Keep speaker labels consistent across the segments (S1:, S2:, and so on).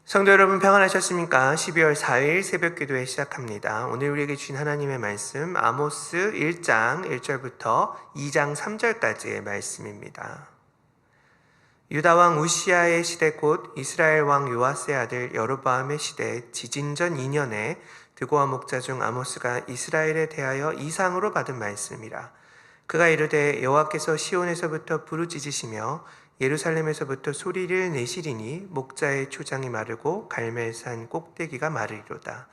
S1: 성도 여러분 평안하셨습니까? 12월 4일 새벽기도회 시작합니다. 오늘 우리에게 주신 하나님의 말씀 아모스 1장 1절부터 2장 3절까지의 말씀입니다. 유다왕 우시아의 시대 곧 이스라엘 왕 요아스의 아들 여로보암의 시대 지진전 2년에 드고와 목자 중 아모스가 이스라엘에 대하여 이상으로 받은 말씀이라. 그가 이르되 여호와께서 시온에서부터 부르짖으시며 예루살렘에서부터 소리를 내시리니 목자의 초장이 마르고 갈멜산 꼭대기가 마르리로다.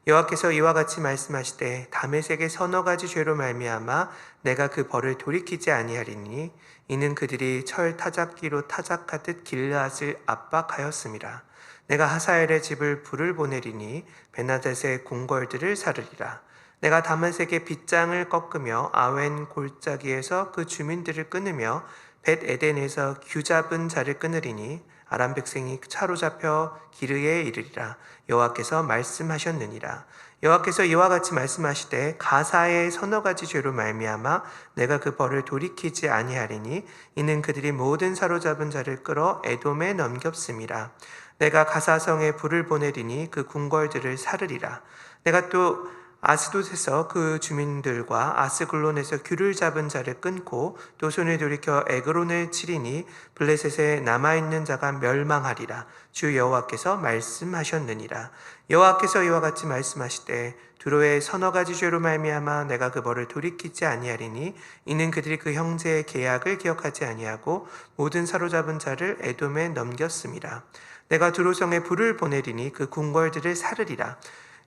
S1: 여호와께서 이와 같이 말씀하시되 다메섹의 서너 가지 죄로 말미암아 내가 그 벌을 돌이키지 아니하리니 이는 그들이 철 타작기로 타작하듯 길르앗을 압박하였음이라. 내가 하사엘의 집을 불을 보내리니 베나닷의 궁궐들을 사르리라. 내가 다메섹의 빗장을 꺾으며 아웬 골짜기에서 그 주민들을 끊으며 벳 에덴에서 규잡은 자를 끊으리니 아람 백성이 차로 잡혀 기르에 이르리라. 여호와께서 말씀하셨느니라. 여호와께서 이와 같이 말씀하시되 가사의 서너 가지 죄로 말미암아 내가 그 벌을 돌이키지 아니하리니 이는 그들이 모든 사로잡은 자를 끌어 에돔에 넘겼음이라. 내가 가사성에 불을 보내리니 그 궁궐들을 사르리라. 내가 또 아스돗에서 그 주민들과 아스글론에서 귤을 잡은 자를 끊고 또 손을 돌이켜 에그론을 치리니 블레셋에 남아있는 자가 멸망하리라. 주 여호와께서 말씀하셨느니라. 여호와께서 이와 같이 말씀하시되 두로의 서너 가지 죄로 말미암아 내가 그 벌을 돌이키지 아니하리니 이는 그들이 그 형제의 계약을 기억하지 아니하고 모든 사로잡은 자를 에돔에 넘겼음이라. 내가 두로성에 불을 보내리니 그 궁궐들을 사르리라.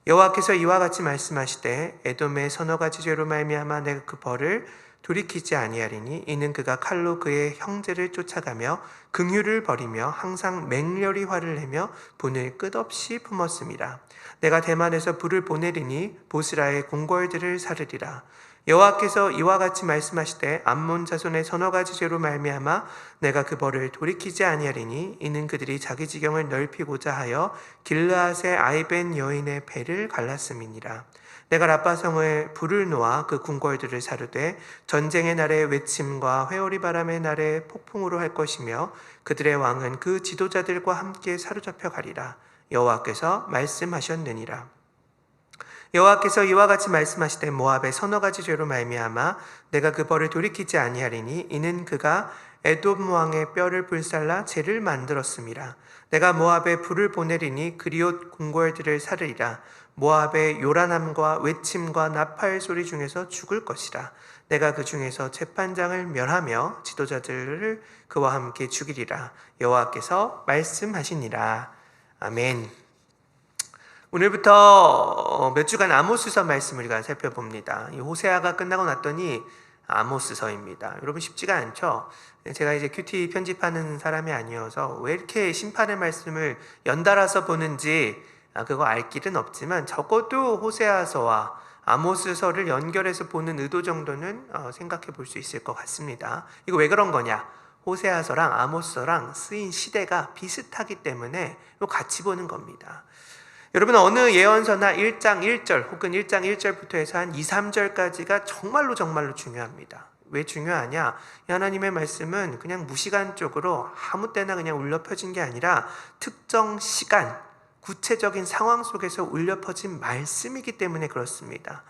S1: 여호와께서 이와 같이 말씀하시되 에돔의 서너 가지 죄로 말미암아 내가 그 벌을 돌이키지 아니하리니 이는 그가 칼로 그의 형제를 쫓아가며 긍휼을 버리며 항상 맹렬히 화를 내며 분을 끝없이 품었음이라. 내가 대만에서 불을 보내리니 보스라의 궁궐들을 사르리라. 여호와께서 이와 같이 말씀하시되 암몬 자손의 서너 가지 죄로 말미암아 내가 그 벌을 돌이키지 아니하리니 이는 그들이 자기 지경을 넓히고자 하여 길르앗의 아이벤 여인의 배를 갈랐음이니라. 내가 라빠성에 불을 놓아 그 궁궐들을 사르되 전쟁의 날에 외침과 회오리 바람의 날에 폭풍으로 할 것이며 그들의 왕은 그 지도자들과 함께 사로잡혀 가리라. 여호와께서 말씀하셨느니라. 여호와께서 이와 같이 말씀하시되 모압의 서너 가지 죄로 말미암아 내가 그 벌을 돌이키지 아니하리니 이는 그가 에돔 왕의 뼈를 불살라 재를 만들었음이라. 내가 모압에 불을 보내리니 그리옷 궁궐들을 사르리라. 모압의 요란함과 외침과 나팔 소리 중에서 죽을 것이라. 내가 그 중에서 재판장을 멸하며 지도자들을 그와 함께 죽이리라. 여호와께서 말씀하시니라. 아멘. 오늘부터 몇 주간 아모스서 말씀을 우리가 살펴봅니다. 이 호세아가 끝나고 났더니 아모스서입니다. 여러분 쉽지가 않죠? 제가 이제 큐티 편집하는 사람이 아니어서 왜 이렇게 심판의 말씀을 연달아서 보는지 그거 알 길은 없지만 적어도 호세아서와 아모스서를 연결해서 보는 의도 정도는 생각해 볼 수 있을 것 같습니다. 이거 왜 그런 거냐? 호세아서랑 아모스서랑 쓰인 시대가 비슷하기 때문에 같이 보는 겁니다. 여러분 어느 예언서나 1장 1절 혹은 1장 1절부터 해서 한 2, 3절까지가 정말로 중요합니다. 왜 중요하냐? 하나님의 말씀은 그냥 무시간적으로 아무 때나 그냥 울려 퍼진 게 아니라 특정 시간, 구체적인 상황 속에서 울려 퍼진 말씀이기 때문에 그렇습니다.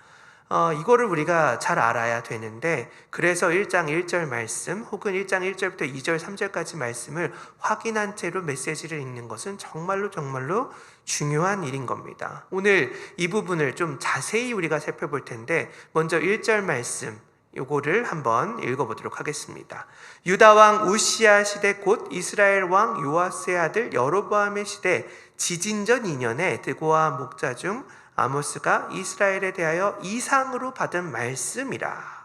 S1: 이거를 우리가 잘 알아야 되는데 그래서 1장 1절 말씀 혹은 1장 1절부터 2절 3절까지 말씀을 확인한 채로 메시지를 읽는 것은 정말로 중요한 일인 겁니다. 오늘 이 부분을 좀 자세히 우리가 살펴볼 텐데 먼저 1절 말씀 요거를 한번 읽어보도록 하겠습니다. 유다 왕 우시아 시대 곧 이스라엘 왕 요아스의 아들 여로보암의 시대 지진전 2년에 드고와 목자 중 아모스가 이스라엘에 대하여 이상으로 받은 말씀이라.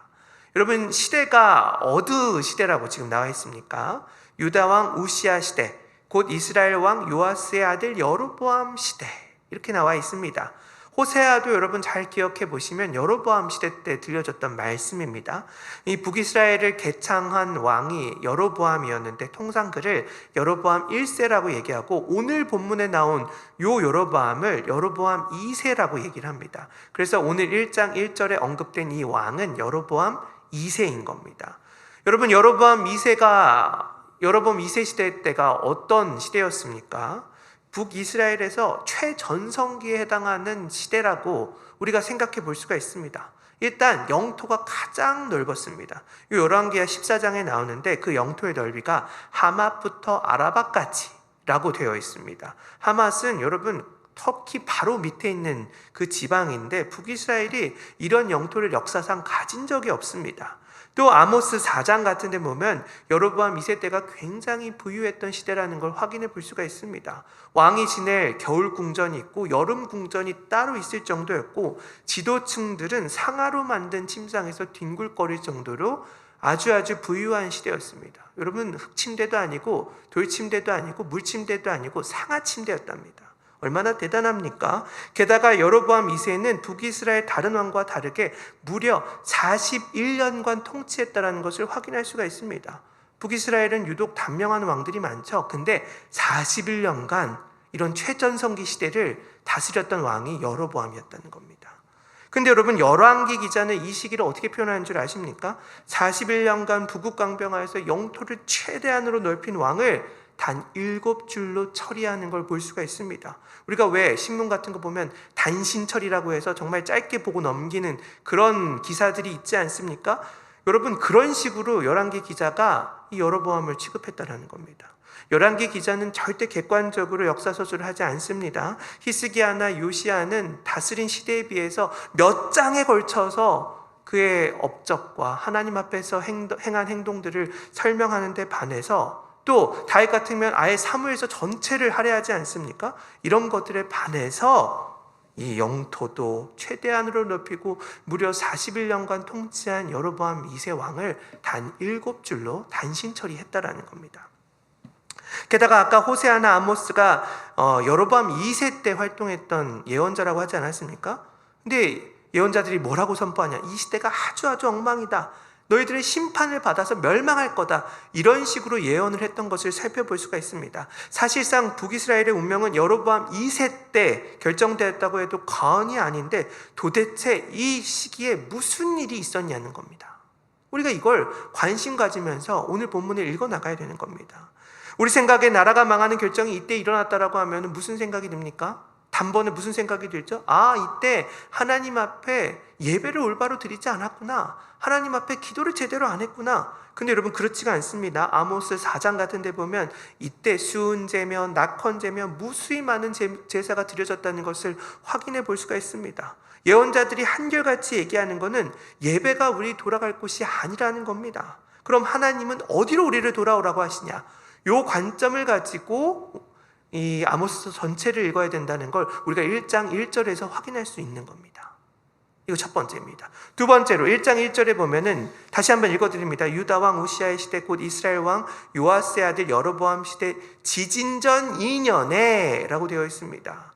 S1: 여러분 시대가 어느 시대라고 지금 나와 있습니까? 유다 왕 우시아 시대 곧 이스라엘 왕 요아스의 아들 여로보암 시대 이렇게 나와 있습니다. 호세아도 여러분 잘 기억해 보시면 여로보암 시대 때 들려줬던 말씀입니다. 이 북이스라엘을 개창한 왕이 여로보암이었는데 통상 그를 여로보암 1세라고 얘기하고 오늘 본문에 나온 요 여로보암을 여로보암 2세라고 얘기를 합니다. 그래서 오늘 1장 1절에 언급된 이 왕은 여로보암 2세인 겁니다. 여러분 여로보암 2세 시대 때가 어떤 시대였습니까? 북이스라엘에서 최전성기에 해당하는 시대라고 우리가 생각해 볼 수가 있습니다. 일단 영토가 가장 넓었습니다. 이 열왕기하 14장에 나오는데 그 영토의 넓이가 하맛부터 아라바까지라고 되어 있습니다. 하맛은 여러분 터키 바로 밑에 있는 그 지방인데 북이스라엘이 이런 영토를 역사상 가진 적이 없습니다. 또 아모스 4장 같은 데 보면 여로보암 2세 때가 굉장히 부유했던 시대라는 걸 확인해 볼 수가 있습니다. 왕이 지낼 겨울 궁전이 있고 여름 궁전이 따로 있을 정도였고 지도층들은 상하로 만든 침상에서 뒹굴거릴 정도로 아주 부유한 시대였습니다. 여러분 흙침대도 아니고 돌침대도 아니고 물침대도 아니고 상하침대였답니다. 얼마나 대단합니까? 게다가 여로보암 2세는 북이스라엘 다른 왕과 다르게 무려 41년간 통치했다는 것을 확인할 수가 있습니다. 북이스라엘은 유독 단명한 왕들이 많죠. 근데 41년간 이런 최전성기 시대를 다스렸던 왕이 여로보암이었다는 겁니다. 근데 여러분 열왕기 기자는 이 시기를 어떻게 표현하는 줄 아십니까? 41년간 북극강병하에서 영토를 최대한으로 넓힌 왕을 단 7줄로 처리하는 걸 볼 수가 있습니다. 우리가 왜 신문 같은 거 보면 단신처리라고 해서 정말 짧게 보고 넘기는 그런 기사들이 있지 않습니까? 여러분 그런 식으로 열왕기 기자가 이 여로보암을 취급했다는 겁니다. 열왕기 기자는 절대 객관적으로 역사서술을 하지 않습니다. 히스기야나 요시야는 다스린 시대에 비해서 몇 장에 걸쳐서 그의 업적과 하나님 앞에서 행한 행동들을 설명하는 데 반해서 또 다윗 같으면 아예 사무엘서 전체를 할애하지 않습니까? 이런 것들에 반해서 이 영토도 최대한으로 넓히고 무려 41년간 통치한 여로보암 2세 왕을 단 7줄로 단신 처리했다라는 겁니다. 게다가 아까 호세아나 아모스가 여로보암 2세 때 활동했던 예언자라고 하지 않았습니까? 근데 예언자들이 뭐라고 선포하냐? 이 시대가 아주 엉망이다. 너희들의 심판을 받아서 멸망할 거다. 이런 식으로 예언을 했던 것을 살펴볼 수가 있습니다. 사실상 북이스라엘의 운명은 여로보암 2세 때 결정되었다고 해도 과언이 아닌데 도대체 이 시기에 무슨 일이 있었냐는 겁니다. 우리가 이걸 관심 가지면서 오늘 본문을 읽어나가야 되는 겁니다. 우리 생각에 나라가 망하는 결정이 이때 일어났다라고 하면 무슨 생각이 듭니까? 단번에 무슨 생각이 들죠? 이때 하나님 앞에 예배를 올바로 드리지 않았구나. 하나님 앞에 기도를 제대로 안 했구나. 근데 여러분 그렇지가 않습니다. 아모스 4장 같은 데 보면 이때 수은제며 낙헌제며 무수히 많은 제사가 드려졌다는 것을 확인해 볼 수가 있습니다. 예언자들이 한결같이 얘기하는 것은 예배가 우리 돌아갈 곳이 아니라는 겁니다. 그럼 하나님은 어디로 우리를 돌아오라고 하시냐? 요 관점을 가지고 이 아모스 전체를 읽어야 된다는 걸 우리가 1장 1절에서 확인할 수 있는 겁니다. 이거 첫 번째입니다. 두 번째로 1장 1절에 보면은 다시 한번 읽어드립니다. 유다 왕 우시아의 시대 곧 이스라엘 왕 요아스의 아들 여로보암 시대 지진전 2년에 라고 되어 있습니다.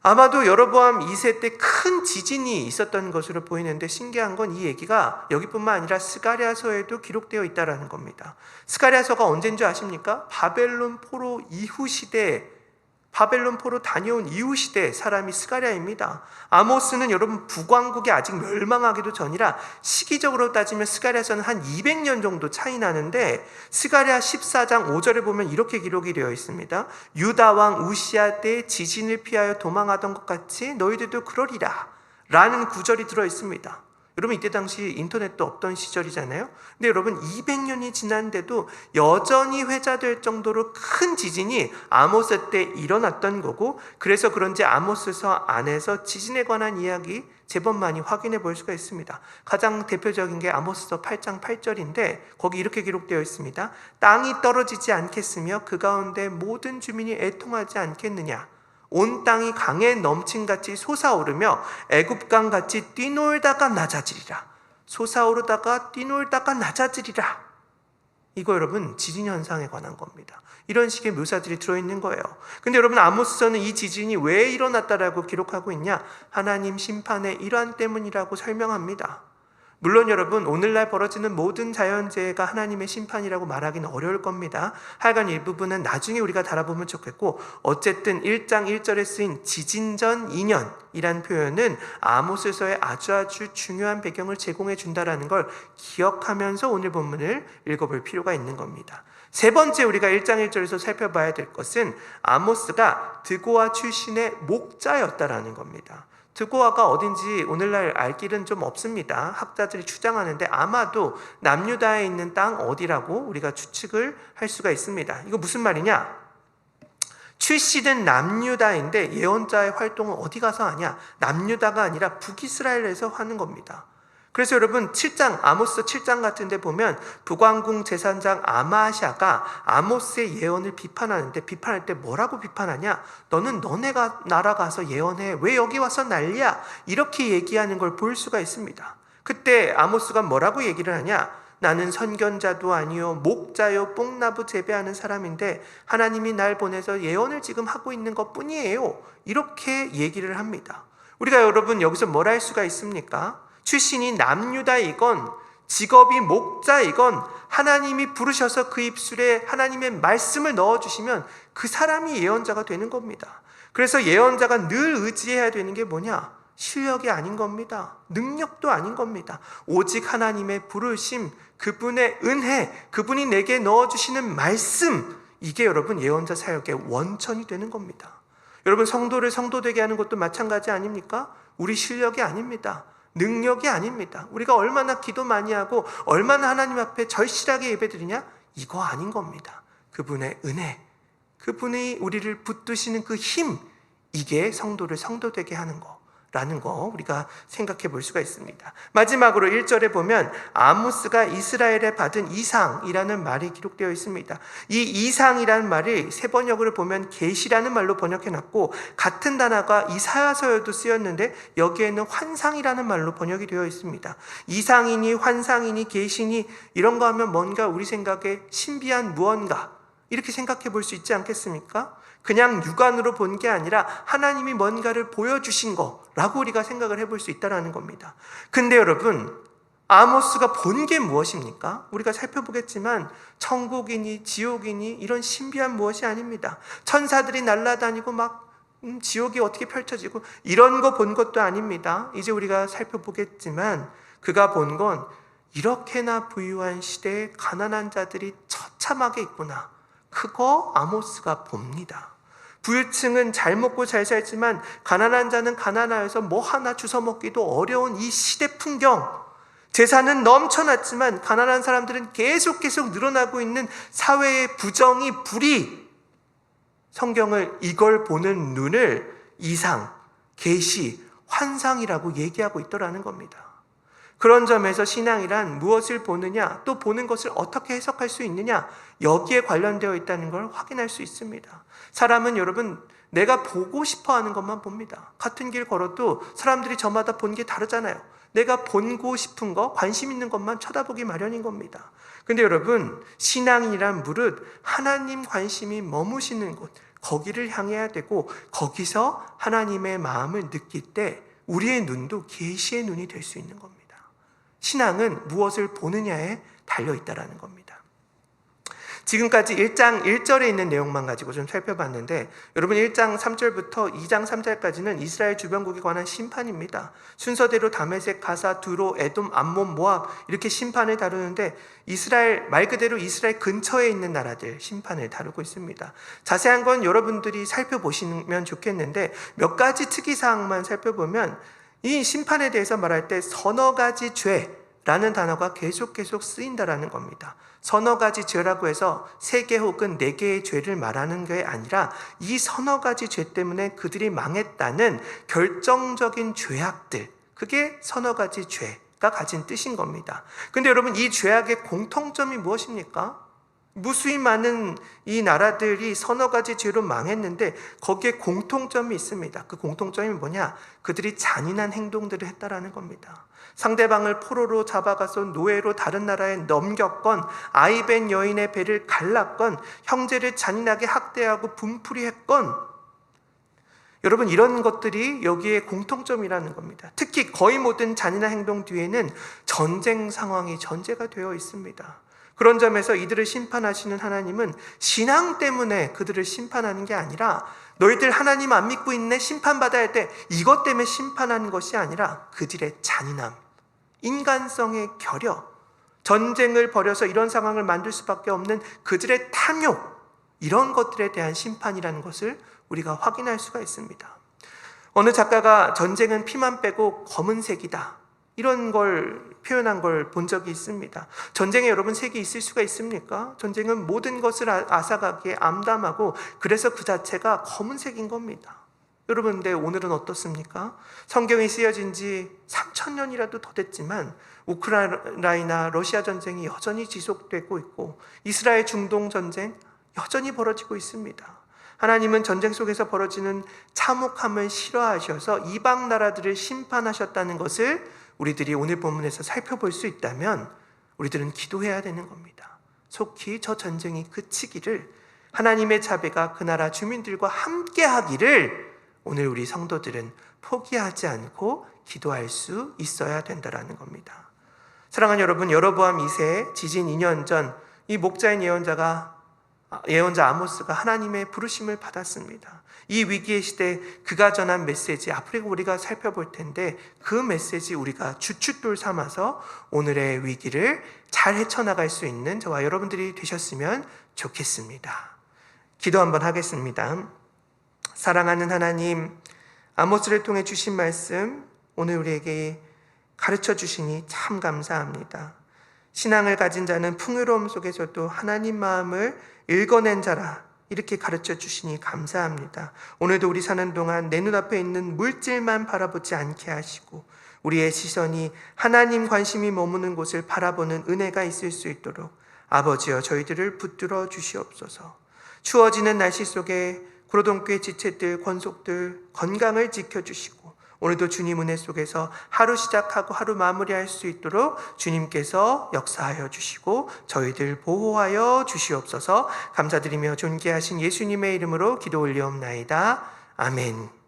S1: 아마도 여로보암 2세 때 큰 지진이 있었던 것으로 보이는데 신기한 건 이 얘기가 여기뿐만 아니라 스가랴서에도 기록되어 있다는 겁니다. 스가랴서가 언제인 줄 아십니까? 바벨론 포로 이후 시대, 바벨론 포로 다녀온 이후 시대 사람이 스가랴입니다. 아모스는 여러분 북왕국이 아직 멸망하기도 전이라 시기적으로 따지면 스가랴서는 한 200년 정도 차이 나는데 스가랴 14장 5절에 보면 이렇게 기록이 되어 있습니다. 유다 왕 우시아 때 지진을 피하여 도망하던 것 같이 너희들도 그러리라 라는 구절이 들어 있습니다. 여러분 이때 당시 인터넷도 없던 시절이잖아요. 근데 여러분 200년이 지났는데도 여전히 회자될 정도로 큰 지진이 아모스 때 일어났던 거고, 그래서 그런지 아모스서 안에서 지진에 관한 이야기 제법 많이 확인해 볼 수가 있습니다. 가장 대표적인 게 아모스서 8장 8절인데 거기 이렇게 기록되어 있습니다. 땅이 떨어지지 않겠으며 그 가운데 모든 주민이 애통하지 않겠느냐. 온 땅이 강에 넘친같이 솟아오르며 애굽강같이 뛰놀다가 낮아지리라. 솟아오르다가 뛰놀다가 낮아지리라. 이거 여러분 지진 현상에 관한 겁니다. 이런 식의 묘사들이 들어있는 거예요. 근데 여러분 아모스서는 이 지진이 왜 일어났다라고 기록하고 있냐? 하나님 심판의 일환 때문이라고 설명합니다. 물론 여러분 오늘날 벌어지는 모든 자연재해가 하나님의 심판이라고 말하기는 어려울 겁니다. 하여간 일부분은 나중에 우리가 다뤄보면 좋겠고, 어쨌든 1장 1절에 쓰인 지진전 2년이란 표현은 아모스서의 아주 중요한 배경을 제공해 준다라는 걸 기억하면서 오늘 본문을 읽어볼 필요가 있는 겁니다. 세 번째 우리가 1장 1절에서 살펴봐야 될 것은 아모스가 드고아 출신의 목자였다라는 겁니다. 드고아가 어딘지 오늘날 알 길은 좀 없습니다. 학자들이 추정하는데 아마도 남유다에 있는 땅 어디라고 우리가 추측을 할 수가 있습니다. 이거 무슨 말이냐? 출신은 남유다인데 예언자의 활동은 어디 가서 하냐? 남유다가 아니라 북이스라엘에서 하는 겁니다. 그래서 여러분 7장 아모스 7장 같은 데 보면 북왕궁 제사장 아마샤가 아모스의 예언을 비판하는데 비판할 때 뭐라고 비판하냐? 너는 너네 나라 가서 예언해. 왜 여기 와서 난리야? 이렇게 얘기하는 걸 볼 수가 있습니다. 그때 아모스가 뭐라고 얘기를 하냐? 나는 선견자도 아니요 목자요 뽕나무 재배하는 사람인데 하나님이 날 보내서 예언을 지금 하고 있는 것뿐이에요. 이렇게 얘기를 합니다. 우리가 여러분 여기서 뭘 할 수가 있습니까? 출신이 남유다이건 직업이 목자이건 하나님이 부르셔서 그 입술에 하나님의 말씀을 넣어주시면 그 사람이 예언자가 되는 겁니다. 그래서 예언자가 늘 의지해야 되는 게 뭐냐? 실력이 아닌 겁니다. 능력도 아닌 겁니다. 오직 하나님의 부르심, 그분의 은혜, 그분이 내게 넣어주시는 말씀, 이게 여러분 예언자 사역의 원천이 되는 겁니다. 여러분 성도를 성도되게 하는 것도 마찬가지 아닙니까? 우리 실력이 아닙니다. 능력이 아닙니다. 우리가 얼마나 기도 많이 하고 얼마나 하나님 앞에 절실하게 예배드리냐? 이거 아닌 겁니다. 그분의 은혜, 그분이 우리를 붙드시는 그 힘, 이게 성도를 성도되게 하는 거라는 거 우리가 생각해 볼 수가 있습니다. 마지막으로 1절에 보면 아모스가 이스라엘에 받은 이상이라는 말이 기록되어 있습니다. 이 이상이라는 말이 세 번역으로 보면 계시라는 말로 번역해놨고 같은 단어가 이사야서에도 쓰였는데 여기에는 환상이라는 말로 번역이 되어 있습니다. 이상이니 환상이니 계시니 이런 거 하면 뭔가 우리 생각에 신비한 무언가 이렇게 생각해 볼 수 있지 않겠습니까? 그냥 육안으로 본 게 아니라 하나님이 뭔가를 보여주신 거라고 우리가 생각을 해볼 수 있다는 겁니다. 근데 여러분 아모스가 본 게 무엇입니까? 우리가 살펴보겠지만 천국이니 지옥이니 이런 신비한 무엇이 아닙니다. 천사들이 날아다니고 막 지옥이 어떻게 펼쳐지고 이런 거 본 것도 아닙니다. 이제 우리가 살펴보겠지만 그가 본 건 이렇게나 부유한 시대에 가난한 자들이 처참하게 있구나. 그거 아모스가 봅니다. 부유층은 잘 먹고 잘 살지만 가난한 자는 가난하여서 뭐 하나 주워 먹기도 어려운 이 시대 풍경, 재산은 넘쳐났지만 가난한 사람들은 계속 늘어나고 있는 사회의 부정이 불이, 성경을 이걸 보는 눈을 이상, 계시, 환상이라고 얘기하고 있더라는 겁니다. 그런 점에서 신앙이란 무엇을 보느냐, 또 보는 것을 어떻게 해석할 수 있느냐, 여기에 관련되어 있다는 걸 확인할 수 있습니다. 사람은 여러분 내가 보고 싶어하는 것만 봅니다. 같은 길 걸어도 사람들이 저마다 본 게 다르잖아요. 내가 보고 싶은 거, 관심 있는 것만 쳐다보기 마련인 겁니다. 근데 여러분 신앙이란 무릇 하나님 관심이 머무시는 곳, 거기를 향해야 되고 거기서 하나님의 마음을 느낄 때 우리의 눈도 계시의 눈이 될 수 있는 겁니다. 신앙은 무엇을 보느냐에 달려있다는 겁니다. 지금까지 1장 1절에 있는 내용만 가지고 좀 살펴봤는데 여러분 1장 3절부터 2장 3절까지는 이스라엘 주변국에 관한 심판입니다. 순서대로 다메섹, 가사, 두로, 에돔, 암몬, 모압 이렇게 심판을 다루는데 이스라엘 말 그대로 이스라엘 근처에 있는 나라들 심판을 다루고 있습니다. 자세한 건 여러분들이 살펴보시면 좋겠는데 몇 가지 특이사항만 살펴보면 이 심판에 대해서 말할 때 서너 가지 죄라는 단어가 계속 쓰인다라는 겁니다. 서너 가지 죄라고 해서 3개 혹은 4개의 죄를 말하는 게 아니라 이 서너 가지 죄 때문에 그들이 망했다는 결정적인 죄악들, 그게 서너 가지 죄가 가진 뜻인 겁니다. 근데 여러분 이 죄악의 공통점이 무엇입니까? 무수히 많은 이 나라들이 서너 가지 죄로 망했는데 거기에 공통점이 있습니다. 그 공통점이 뭐냐? 그들이 잔인한 행동들을 했다라는 겁니다. 상대방을 포로로 잡아가서 노예로 다른 나라에 넘겼건, 아이벤 여인의 배를 갈랐건, 형제를 잔인하게 학대하고 분풀이했건, 여러분 이런 것들이 여기에 공통점이라는 겁니다. 특히 거의 모든 잔인한 행동 뒤에는 전쟁 상황이 전제가 되어 있습니다. 그런 점에서 이들을 심판하시는 하나님은 신앙 때문에 그들을 심판하는 게 아니라 너희들 하나님 안 믿고 있네 심판받아야 할 때 이것 때문에 심판하는 것이 아니라 그들의 잔인함, 인간성의 결여, 전쟁을 벌여서 이런 상황을 만들 수밖에 없는 그들의 탐욕, 이런 것들에 대한 심판이라는 것을 우리가 확인할 수가 있습니다. 어느 작가가 전쟁은 피만 빼고 검은색이다, 이런 걸 표현한 걸 본 적이 있습니다. 전쟁에 여러분 색이 있을 수가 있습니까? 전쟁은 모든 것을 앗아가기에 암담하고 그래서 그 자체가 검은색인 겁니다. 여러분, 근데 오늘은 어떻습니까? 성경이 쓰여진 지 3000년이라도 더 됐지만 우크라이나 러시아 전쟁이 여전히 지속되고 있고 이스라엘 중동 전쟁 여전히 벌어지고 있습니다. 하나님은 전쟁 속에서 벌어지는 참혹함을 싫어하셔서 이방 나라들을 심판하셨다는 것을 우리들이 오늘 본문에서 살펴볼 수 있다면 우리들은 기도해야 되는 겁니다. 속히 저 전쟁이 그치기를, 하나님의 자비가 그 나라 주민들과 함께 하기를 오늘 우리 성도들은 포기하지 않고 기도할 수 있어야 된다는 겁니다. 사랑하는 여러분, 여로보암 2세 지진 2년 전 이 목자인 예언자 아모스가 하나님의 부르심을 받았습니다. 이 위기의 시대에 그가 전한 메시지, 앞으로 우리가 살펴볼 텐데 그 메시지 우리가 주춧돌 삼아서 오늘의 위기를 잘 헤쳐나갈 수 있는 저와 여러분들이 되셨으면 좋겠습니다. 기도 한번 하겠습니다. 사랑하는 하나님, 아모스를 통해 주신 말씀 오늘 우리에게 가르쳐 주시니 참 감사합니다. 신앙을 가진 자는 풍요로움 속에서도 하나님 마음을 읽어낸 자라, 이렇게 가르쳐 주시니 감사합니다. 오늘도 우리 사는 동안 내 눈앞에 있는 물질만 바라보지 않게 하시고 우리의 시선이 하나님 관심이 머무는 곳을 바라보는 은혜가 있을 수 있도록 아버지여 저희들을 붙들어 주시옵소서. 추워지는 날씨 속에 구로동교회 지체들, 권속들 건강을 지켜주시고 오늘도 주님 은혜 속에서 하루 시작하고 하루 마무리할 수 있도록 주님께서 역사하여 주시고 저희들 보호하여 주시옵소서. 감사드리며 존귀하신 예수님의 이름으로 기도 올리옵나이다. 아멘.